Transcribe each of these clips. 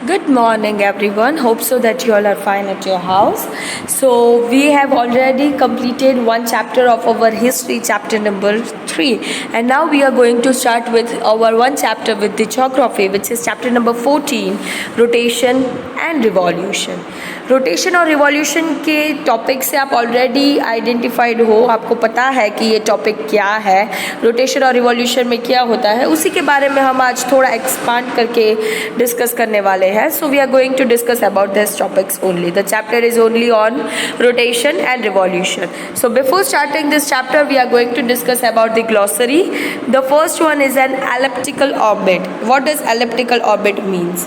Good morning, everyone. Hope so that you all are fine at your house. So, we have already completed one chapter of our history, chapter number 3, and now we are going to start with our one chapter with the geography, which is chapter number 14, rotation and revolution. Rotation और revolution के topic से आप already identified हो, आपको पता है कि ये टॉपिक क्या है, रोटेशन और रिवॉल्यूशन में क्या होता है, उसी के बारे में हम आज थोड़ा एक्सपांड करके डिस्कस करने वाले हैं. So we are going to discuss about this topics only. The chapter is only on rotation and revolution. So before starting this chapter we are going to discuss about the glossary. The first one is an elliptical orbit. What does elliptical orbit means?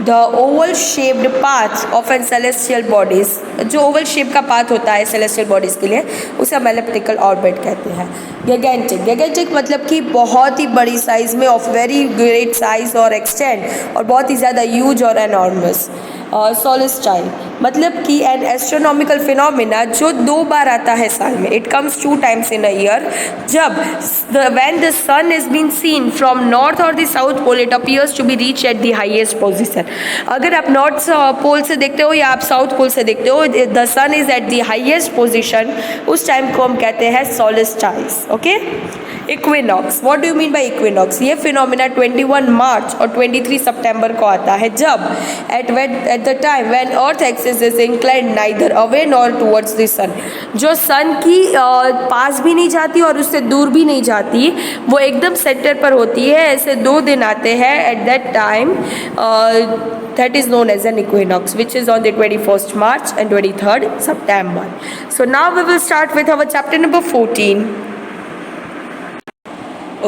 The oval shaped path of an celestial bodies. जो oval shape का path होता है celestial bodies के लिए उसे हम elliptical orbit कहते हैं. गैगेंटिक मतलब कि बहुत ही बड़ी साइज में, ऑफ वेरी ग्रेट साइज और एक्सटेंड, और बहुत ही ज़्यादा ह्यूज और एनॉर्मस. सोलिस्टाइल मतलब कि एन एस्ट्रोनॉमिकल फिनोमिना जो 2 बार आता है साल में. It comes 2 times in a year. जब when the sun is being seen from north or the south pole, it appears to be reached at the highest position. अगर आप नॉर्थ पोल से देखते हो या आप साउथ पोल से देखते हो, the sun is at the highest position, उस टाइम को हम कहते हैं solstice. Okay. Equinox. What do you mean by equinox? ये फिनोमिना 21 मार्च और 23 सितंबर को आता है, जब at the time when earth axis is inclined neither away nor towards the sun. जो सन की पास भी नहीं जाती और उससे दूर भी नहीं जाती, वो एकदम सेंटर पर होती है. ऐसे 2 दिन आते हैं at that time. That is known as an equinox, which is on the 21st March and 23rd September. So now we will start with our chapter number 14.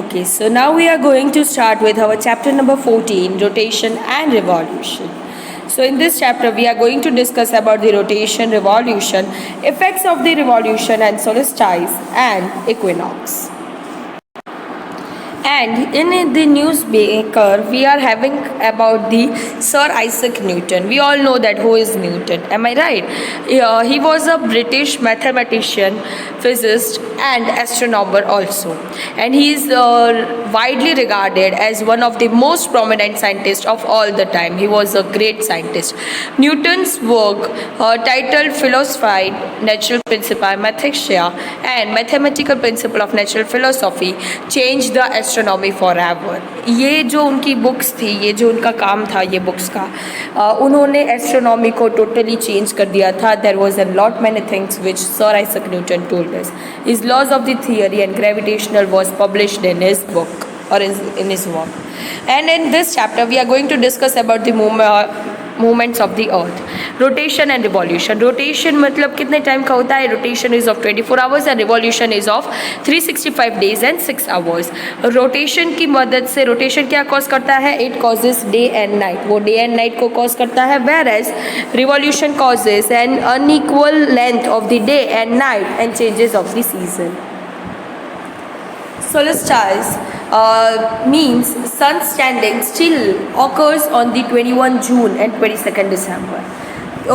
Okay, so now we are going to start with our chapter number 14, rotation and revolution. So in this chapter we are going to discuss about the rotation, revolution, effects of the revolution and solstice and equinox. And in the newspaper we are having about the Sir Isaac Newton. We all know that who is Newton, am I right? He was a British mathematician, physicist and astronomer also, and he is widely regarded as one of the most prominent scientists of all the time. He was a great scientist. Newton's work titled Philosophy, Natural Principia Mathematica and Mathematical Principle of Natural Philosophy changed the astronomy forever. ये जो उनकी books थी, ये जो उनका काम था ये बुक्स का, उन्होंने एस्ट्रोनॉमी को टोटली चेंज कर दिया था. There was a lot many things which sir Isaac Newton told us. His laws of the theory and gravitational was published in his book or in his work. And in this chapter we are going to discuss about the movements of the earth, rotation and revolution. Rotation मतलब कितने time का होता है? rotation is of 24 hours and revolution is of 365 days and 6 hours. rotation की मदद से rotation क्या cause करता है? it causes day and night. वो day and night को cause करता है, whereas revolution causes an unequal length of the day and night and changes of the season. Solstice means sun standing still occurs on the 21 June and 22nd December.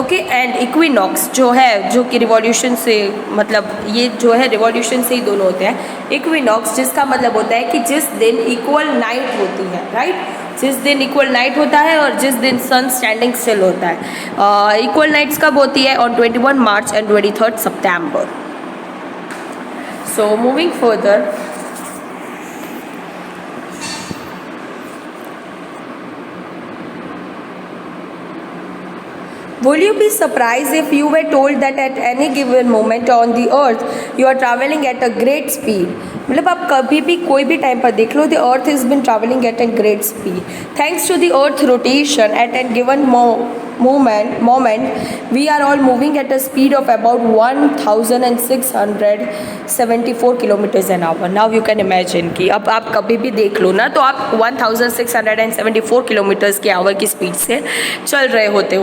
Okay. And equinox जो है, जो कि revolution से, मतलब ये जो है revolution से ही दोनों होते हैं. इक्विनॉक्स जिसका मतलब होता है कि जिस दिन इक्वल नाइट होती है, राइट? जिस दिन इक्वल नाइट होता है और जिस दिन सन स्टैंडिंग स्टिल होता है. इक्वल नाइट्स कब होती है? On 21 March and 23rd September. So moving further, would you be surprised if you were told that at any given moment on the earth you are traveling at a great speed? मतलब आप कभी भी कोई भी time पर देख लो, the earth has been traveling at a great speed. Thanks to the earth rotation, at a given moment we are all moving at a speed of about 1674 kilometers an hour. Now you can imagine कि अब आप कभी भी देख लो ना, तो आप 1674 kilometers के आवर की स्पीड से चल रहे होते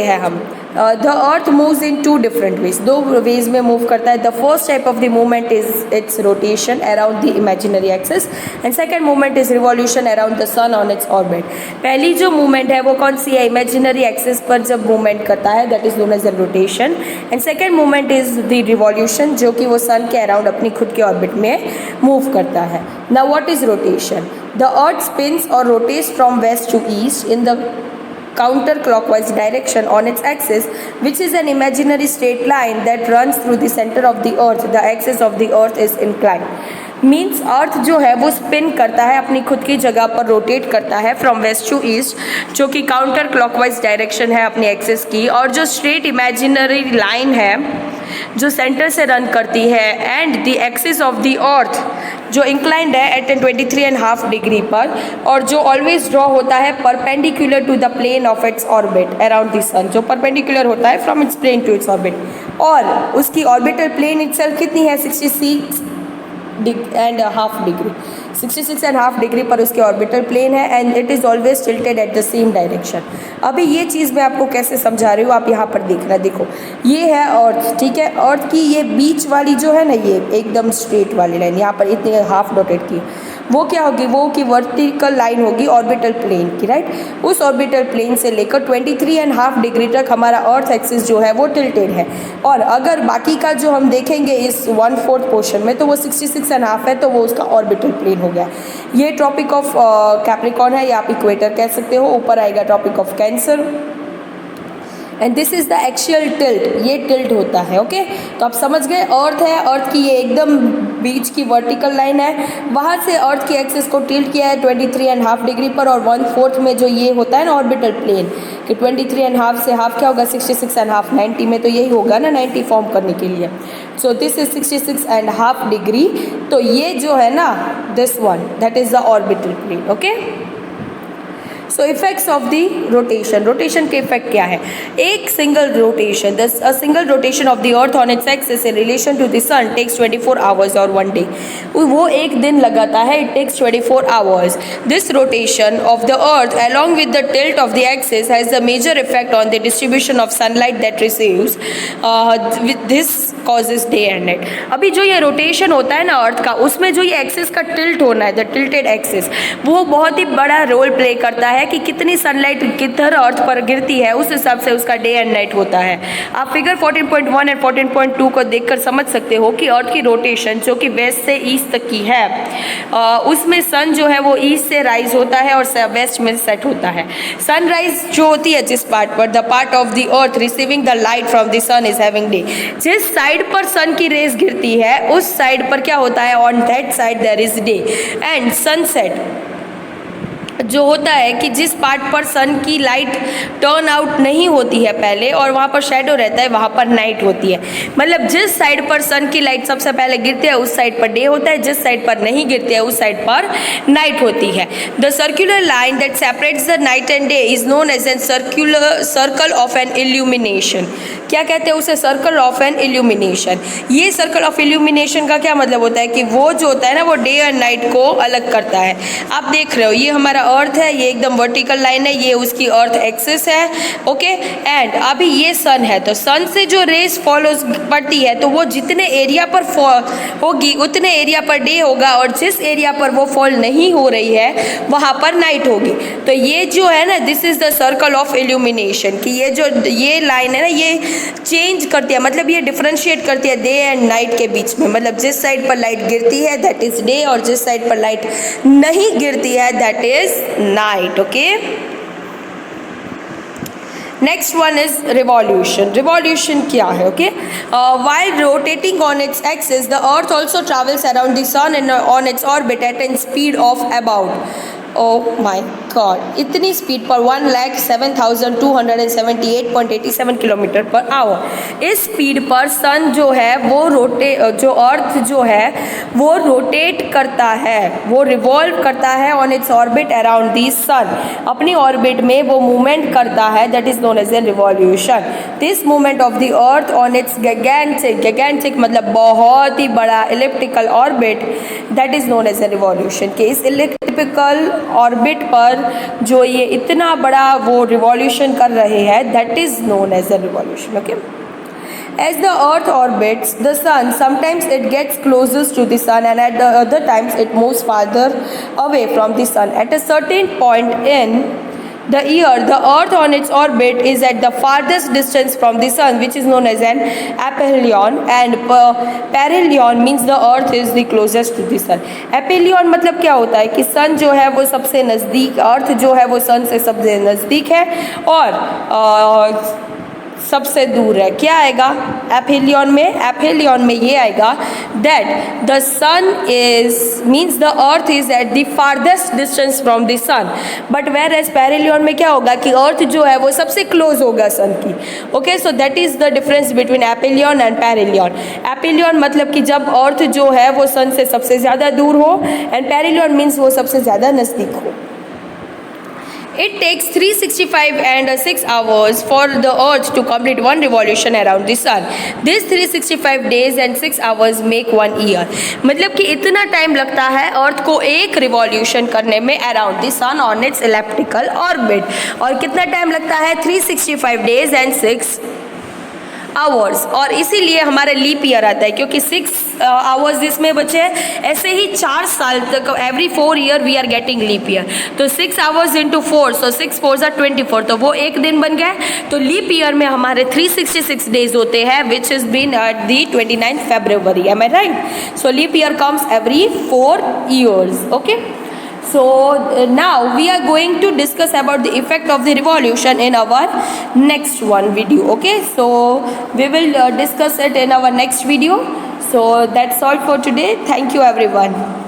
हैं हम. The earth moves in 2 different ways. 2 ways में मूव करता है. The first type of the movement is its rotation around the imaginary axis and second movement is revolution around the sun on its orbit. पहली जो movement है वो कौन सी है? Imaginary axis पर जब मूवमेंट करता है, that is known as the rotation. And second movement is the revolution, जो कि वो सन के अराउंड अपनी खुद के ऑर्बिट में मूव करता है. Now what is rotation? The earth spins or rotates from west to east in the counterclockwise direction on its axis, which is an imaginary straight line that runs through the center of the earth. The axis of the earth is inclined. Means earth जो है वो spin करता है, अपनी खुद की जगह पर रोटेट करता है फ्रॉम वेस्ट टू ईस्ट, जो कि काउंटर क्लॉकवाइज डायरेक्शन है अपनी एक्सिस की, और जो स्ट्रेट इमेजिनरी लाइन है जो सेंटर से रन करती है, and the axis of the अर्थ जो इंक्लाइंड है एट 23.5 डिग्री पर, और जो ऑलवेज ड्रॉ होता है perpendicular to the plane of its orbit around the sun, जो परपेंडिकुलर होता है from its plane to its orbit, और उसकी ऑर्बिटल प्लेन इटसेल्फ कितनी है 66.5 डिग्री, 66.5 डिग्री पर उसके ऑर्बिटल प्लेन है, and it is always tilted at the same direction. अभी ये चीज़ मैं आपको कैसे समझा रही हूँ, आप यहाँ पर देखना, देखो ये है अर्थ, ठीक है, अर्थ की ये बीच वाली जो है ना, ये एकदम स्ट्रेट वाली लाइन यहाँ पर इतनी हाफ डॉटेड की, वो क्या होगी, वो की वर्टिकल लाइन होगी ऑर्बिटल प्लेन की, राइट। उस ऑर्बिटल प्लेन से लेकर 23.5 डिग्री तक हमारा अर्थ एक्सिस जो है वो टिल्टेड है, और अगर बाकी का जो हम देखेंगे इस 1/4 पोर्शन में, तो वो 66.5 है, तो वो उसका ऑर्बिटल प्लेन हो गया। ये ट्रॉपिक ऑफ कैप्रिकॉर्न है, या आप इक्वेटर कह सकते हो, ऊपर आएगा tropic of cancer, and this is the axial tilt, ये टिल्ट होता है, ओके। तो आप समझ गए, अर्थ है, अर्थ की ये एकदम बीच की वर्टिकल लाइन है, वहाँ से अर्थ की एक्सिस को टिल्ट किया है 23.5 डिग्री पर, और 1/4 में जो ये होता है ना ऑर्बिटल प्लेन, कि 23.5 से हाफ क्या होगा 66.5, 90 में तो यही होगा ना 90 फॉर्म करने के लिए, सो दिस इज 66.5 डिग्री। तो ये जो है ना this one, that is the orbital plane, okay. So effects of the rotation, rotation के इफेक्ट क्या है, एक single rotation, a single rotation of the earth on its axis in relation to the sun takes 24 hours और 1 day, वो एक दिन लगाता है, it takes 24 hours. This rotation of the earth along with the tilt of the axis has a major effect on the distribution of sunlight that receives, with this causes day and night। अभी जो ये rotation होता है ना अर्थ का, उसमें जो ये एक्सिस का टिल्ट होना है, द टिल्टेड एक्सिस, वो बहुत ही बड़ा रोल प्ले करता है कि कितनी सनलाइट किधर अर्थ पर गिरती है, उस हिसाब से उसका डे एंड नाइट होता है। आप फिगर 14.1 एंड 14.2 को देखकर समझ सकते हो कि अर्थ की रोटेशन जो कि वेस्ट से ईस्ट तक की है, उसमें सन जो है वो ईस्ट से राइज होता है और वेस्ट में सेट होता है। सनराइज जो होती है जिस पार्ट पर, the part of the earth receiving the light from the sun is having day, जिस साइड पर सन की रेज गिरती है उस साइड पर क्या होता है, on that side there is day. And sunset जो होता है कि जिस पार्ट पर सन की लाइट टर्न आउट नहीं होती है पहले और वहाँ पर शेडो रहता है, वहाँ पर नाइट होती है। मतलब जिस साइड पर सन की लाइट सबसे पहले गिरती है उस साइड पर डे होता है, जिस साइड पर नहीं गिरती है उस साइड पर नाइट होती है। The circular line that separates the night and day is known as an circle of an illumination. क्या कहते हैं उसे, सर्कल ऑफ एन इल्यूमिनेशन। ये सर्कल ऑफ इल्यूमिनेशन का क्या मतलब होता है कि वो जो होता है ना वो डे एंड नाइट को अलग करता है। आप देख रहे हो ये हमारा अर्थ है, ये एकदम वर्टिकल लाइन है, ये उसकी अर्थ एक्सिस है, ओके। एंड अभी ये सन है, तो सन से जो रेस फॉलो पड़ती है तो वो जितने एरिया पर होगी उतने एरिया पर डे होगा, और जिस एरिया पर वो फॉल नहीं हो रही है वहाँ पर नाइट होगी। तो ये जो है ना this is the circle of illumination, कि ये जो ये लाइन है ना ये चेंज करती है, मतलब ये डिफरेंशिएट करती है डे एंड नाइट के बीच में। मतलब जिस साइड पर लाइट गिरती है दैट इज डे, और जिस साइड पर लाइट नहीं गिरती है that is night, okay. Next one is revolution. Revolution क्या है, okay. While rotating on its axis the earth also travels around the sun and on its orbit at an speed of about, oh my god, इतनी speed पर 1,07,278.87 kilometre per hour. इस speed पर सन जो है वो जो अर्थ जो है वो रोटेट करता है, वो रिवॉल्व करता है on its orbit around the sun. अपनी ऑर्बिट में वो मूवमेंट करता है, that is known as a revolution. This movement of the earth on its gigantic मतलब बहुत ही बड़ा elliptical orbit, that is known as a revolution. कि इस इलिप्टिकल ऑर्बिट पर जो ये इतना बड़ा वो रिवॉल्यूशन कर रहे हैं that is known as a revolution, okay. As the earth orbits the sun, sometimes it gets closest to the sun and at the other times it moves farther away from the sun. At a certain point in the year the earth on its orbit is at the farthest distance from the sun, which is known as an aphelion, and perihelion means the earth is the closest to the sun. aphelion मतलब क्या होता है कि सन जो है वो सबसे नज़दीक, अर्थ जो है वो सन से सबसे नज़दीक है और सबसे दूर है. क्या आएगा एफेलियन में? एफेलियन में ये आएगा that the sun is means the earth is at the farthest distance from the sun, but where as perihelion में क्या होगा कि अर्थ जो है वो सबसे क्लोज होगा सन की. Okay, so that is the difference between aphelion and perihelion. Aphelion मतलब कि जब अर्थ जो है वो सन से सबसे ज़्यादा दूर हो, एंड पेरिलियन मीन्स वो सबसे ज़्यादा नज़दीक हो. It takes 365 and 6 hours for the earth to complete one revolution around the sun. These 365 days and 6 hours make 1 year. मतलब कि इतना टाइम लगता है अर्थ को एक रिवॉल्यूशन करने में around the sun on its elliptical orbit. और कितना टाइम लगता है? 365 डेज एंड 6 आवर्स. और इसीलिए हमारा लीप ईयर आता है क्योंकि 6 आवर्स इसमें बचे हैं. ऐसे ही 4 साल तक every 4 year we are getting leap year. तो 6 आवर्स इंटू 4, सो 6 4 24, तो वो एक दिन बन गया. तो लीप ईयर में हमारे 366 डेज होते हैं, which is been at the 29 February. Am I right? So leap year comes every 4 years. Okay, so now we are going to discuss about the effect of the revolution in our next one video. Okay, so we will discuss it in our next video. So that's all for today. Thank you everyone.